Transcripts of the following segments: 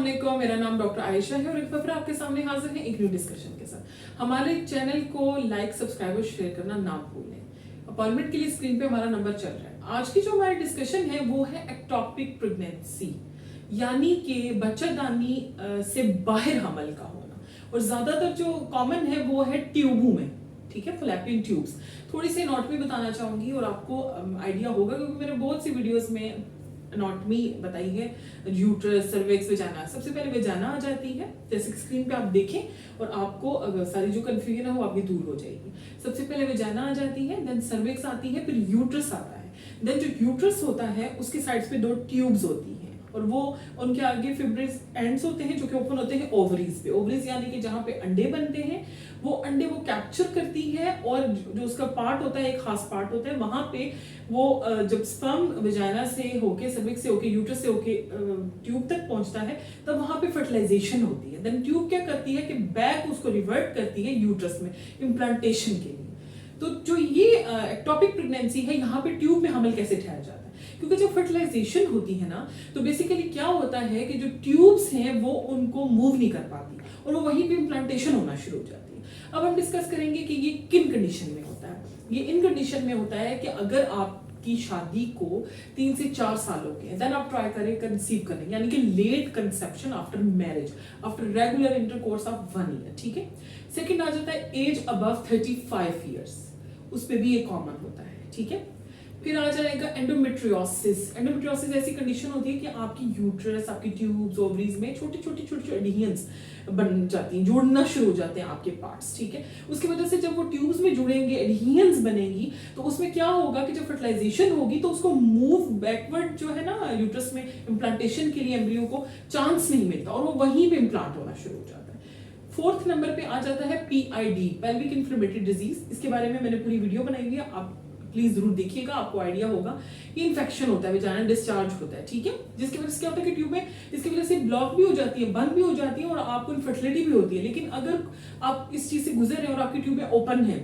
अस्सलामुअलैकुम, मेरा नाम डॉक्टर आयशा है और एक बार फिर आपके सामने हाजिर है एक न्यू डिस्कशन के साथ। हमारे चैनल को लाइक, सब्सक्राइब और शेयर करना ना भूलें। अपॉइंटमेंट के लिए स्क्रीन पे हमारा नंबर चल रहा है। आज की जो हमारी डिस्कशन है वो है एक्टोपिक प्रेगनेंसी, यानी कि बच्चादानी से बाहर हमल का होना। और ज्यादातर जो कॉमन है वो है ट्यूबों में, ठीक है, फ्लैपियन ट्यूब्स। थोड़ी सी एनाटॉमी बताना चाहूंगी और आपको आइडिया होगा क्योंकि मैंने बहुत सी वीडियोस में एनाटॉमी बताई है। Uterus, cervix, वेजाना। सबसे पहले वेजाना आ जाती है, जैसे स्क्रीन पे आप देखें और आपको सारी जो कंफ्यूजन है वो आपकी दूर हो जाएगी। सबसे पहले वेजाना आ जाती है, देन सर्विक्स आती है, फिर यूट्रस आता है। देन जो यूट्रस होता है उसके साइड्स पे 2 ट्यूब्स होती हैं और वो उनके आगे फिब्रिस एंड्स होते हैं जो कि ओपन होते हैं ओवरीज पे। ओवरीज यानी कि जहां पे अंडे बनते हैं, वो अंडे वो कैप्चर करती है और जो उसका पार्ट होता है, एक खास पार्ट होता है, वहां पे वो जब स्पर्म वेजाइना से होके, सर्विक्स से होके, यूट्रस से होके ट्यूब तक पहुंचता है, तब वहां पे फर्टिलाइजेशन होती है। देन ट्यूब क्या करती है कि बैक उसको रिवर्ट करती है यूट्रस में इम्प्लांटेशन के लिए। तो जो ये एक्टोपिक प्रेगनेंसी है, यहाँ पे ट्यूब में हमल कैसे ठहर जाता है? क्योंकि जब फर्टिलाइजेशन होती है ना, तो बेसिकली क्या होता है कि जो ट्यूब्स हैं वो उनको मूव नहीं कर पाती और वो वहीं पे इम्प्लांटेशन होना शुरू हो जाती है। अब हम डिस्कस करेंगे कि ये किन कंडीशन में होता है। ये इन कंडीशन में होता है कि अगर आपकी शादी को 3 से 4 साल हो गए, देन आप ट्राई करें कंसीव करने, यानी कि late conception after marriage, after regular intercourse of 1 year, ठीक है। सेकंड आ जाता है एज अबव 35 ईयर्स, उस पे भी ये कॉमन होता है, ठीक है। फिर आ जाएगा एंडोमेट्रियोसिस। एंडोमेट्रियोसिस ऐसी कंडीशन होती है कि आपकी यूट्रस, आपकी ट्यूब्स, ओवरीज में छोटी छोटी एडिहेंस बन जाती हैं, जुड़ना शुरू हो जाते हैं आपके पार्ट्स, ठीक है। उसकी वजह से जब वो ट्यूब्स में जुड़ेंगे, एडिहेंस बनेंगी, तो उसमें क्या होगा कि जब फर्टिलाइजेशन होगी तो उसको मूव बैकवर्ड जो है ना यूट्रस में इम्प्लांटेशन के लिए एम्ब्रियो को चांस नहीं मिलता और वो वहीं पे इम्प्लांट होना शुरू हो जाता है। 4th नंबर पे आ जाता है PID, पेल्विक इन्फ्लेमेटरी डिजीज। इसके बारे में मैंने पूरी वीडियो बनाई हुई है, आप प्लीज जरूर देखिएगा, आपको आइडिया होगा। ये इन्फेक्शन होता है, वेजाइनल डिस्चार्ज होता है, ठीक है, जिसकी वजह से क्या होता है कि ट्यूब में इसकी वजह से ब्लॉक भी हो जाती है, बंद भी हो जाती है और आपको इनफर्टिलिटी भी होती है। लेकिन अगर आप इस चीज से गुजर रहे हैं और आपकी ट्यूब में ओपन है,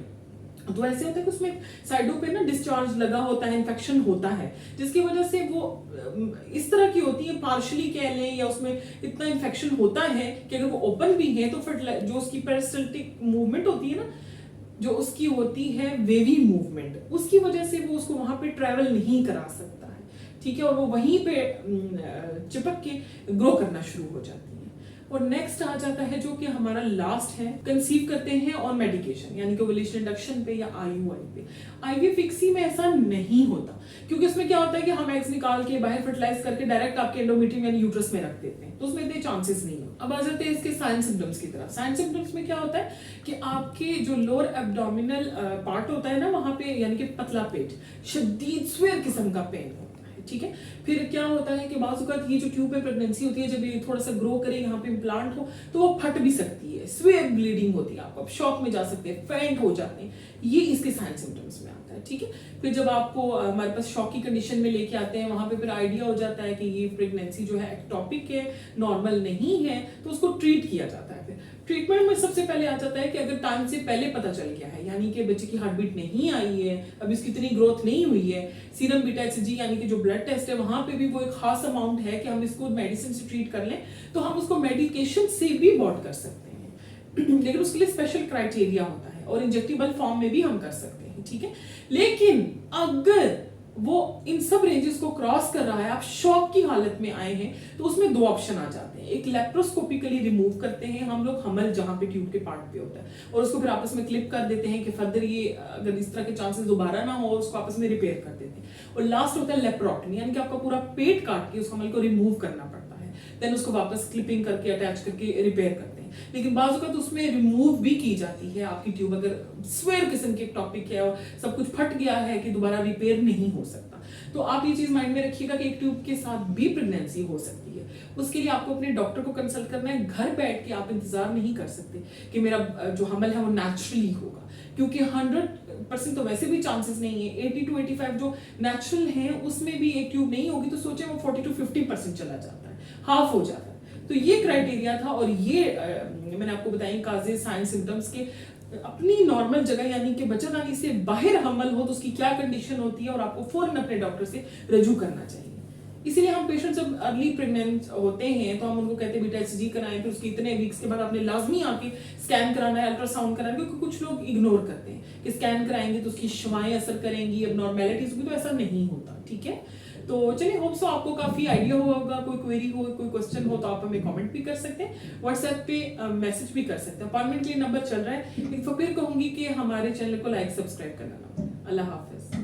तो ऐसे होता है कि उसमें साइडों पे ना डिस्चार्ज लगा होता है, इन्फेक्शन होता है, जिसकी वजह से वो इस तरह की होती है, पार्शली कह लें, या उसमें इतना इन्फेक्शन होता है कि अगर वो ओपन भी है तो जो उसकी पेरिस्टल्टिक मूवमेंट होती है ना, जो उसकी होती है वेवी मूवमेंट, उसकी वजह से वो उसको वहां पे ट्रेवल नहीं करा सकता है, ठीक है, और वो वहीं पे चिपक के ग्रो करना शुरू हो जाती है। और नेक्स्ट आ जाता है जो कि हमारा लास्ट है, कंसीव करते हैं और मेडिकेशन, यानी कि ओव्यूलेशन इंडक्शन पे या IUI पे। IVF फिक्सी में ऐसा नहीं होता, क्योंकि उसमें क्या होता है कि हम एग्स निकाल के बाहर फर्टिलाइज करके डायरेक्ट आपके एंडोमेट्रियम यानी यूट्रस में रख देते हैं, तो उसमें इतने चांसेस नहीं है। अब आ जाते हैं इसके साइन सिम्टम्स की तरफ। साइन सिम्टम्स में क्या होता है कि आपके जो लोअर एब्डोमिनल पार्ट होता है ना, वहां पे यानी कि पतला पेट, शदीद स्वेयर किस्म का पेन होता है, ठीक है। फिर क्या होता है कि बाज़ ये जो ट्यूब में प्रेगनेंसी होती है, जब ये थोड़ा सा ग्रो करे, यहाँ पे इम्प्लांट हो, तो वो फट भी सकती है, स्वेयर ब्लीडिंग होती है, आप शॉक में जा सकते हैं, फेंट हो जाते हैं, ये इसके साइन सिम्टम्स में आता है, ठीक है। फिर जब आपको हमारे पास शॉक की कंडीशन में लेके आते हैं, वहां पे फिर आइडिया हो जाता है कि ये प्रेगनेंसी जो है एक्टोपिक है, नॉर्मल नहीं है, तो उसको ट्रीट किया जाता है। फिर ट्रीटमेंट में सबसे पहले आ जाता है कि अगर टाइम से पहले पता चल गया है, यानी कि बच्चे की हार्ट बीट नहीं आई है, अब इसकी इतनी ग्रोथ नहीं हुई है, सीरम बीटा HCG यानी कि जो ब्लड टेस्ट है वहां पे भी वो एक खास अमाउंट है कि हम इसको मेडिसिन से ट्रीट कर लें, तो हम उसको मेडिकेशन से भी अबॉर्ट कर सकते हैं लेकिन उसके लिए स्पेशल क्राइटेरिया होता है और इंजेक्टेबल फॉर्म में भी हम कर सकते हैं, ठीक है। लेकिन अगर वो इन सब रेंजेस को क्रॉस कर रहा है, आप शॉक की हालत में आए हैं, तो उसमें 2 ऑप्शन आ जाते हैं। एक लेप्रोस्कोपिकली रिमूव करते हैं हम लोग हमल जहां पे ट्यूब के पार्ट पे होता है, और उसको फिर आपस में क्लिप कर देते हैं कि फर्दर ये अगर इस तरह के चांसेस दोबारा ना हो, उसको आपस में रिपेयर कर देते हैं। और लास्ट होता है लेप्रोटमी, यानी कि आपका पूरा पेट काट के उस हमल को रिमूव करना पड़ता है, देन उसको वापस क्लिपिंग करके अटैच करके रिपेयर करते हैं। लेकिन बाज़ तो उसमें रिमूव भी की जाती है आपकी ट्यूब, अगर स्वेयर किस्म की टॉपिक है और सब कुछ फट गया है कि दोबारा रिपेयर नहीं हो सकता। तो आप ये चीज माइंड में रखिएगा कि एक ट्यूब के साथ भी प्रेगनेंसी हो सकती है। उसके लिए आपको अपने डॉक्टर को कंसल्ट करना है। घर बैठ के आप इंतजार नहीं कर सकते कि मेरा जो हमल है वो नेचुरली होगा, क्योंकि 100% तो वैसे भी चांसेस नहीं है। 80 to 85 जो नेचुरल है उसमें भी एक ट्यूब नहीं होगी, तो सोचे वो 40 to 50% चला जाता है, हाफ हो जाता है। तो ये क्राइटेरिया था और ये मैंने आपको बताई काजेज, साइन सिम्टम्स के अपनी नॉर्मल जगह, यानी कि बच्चादानी से बाहर हमल हो तो उसकी क्या कंडीशन होती है और आपको फौरन अपने डॉक्टर से रजू करना चाहिए। इसीलिए हम पेशेंट जब अर्ली प्रेग्नेंट होते हैं तो हम उनको कहते हैं बेटा एचजी कराएं, फिर उसके इतने वीक्स के बाद आपने लाजमी आके स्कैन कराना है, अल्ट्रासाउंड कराना है, क्योंकि कुछ लोग इग्नोर करते हैं कि स्कैन कराएंगे तो उसकी शुआएं असर करेंगी, अब नॉर्मेलिटीज होगी, तो ऐसा नहीं होता। ठीक है, तो चलिए होप सो आपको काफी आइडिया होगा। कोई क्वेरी हो, कोई क्वेश्चन हो तो आप हमें कमेंट भी कर सकते हैं, व्हाट्सएप पे मैसेज भी कर सकते हैं। अपॉइंटमेंट के लिए नंबर चल रहा है। एक फिर कहूंगी कि हमारे चैनल को लाइक सब्सक्राइब करना ना। अल्लाह हाफिज।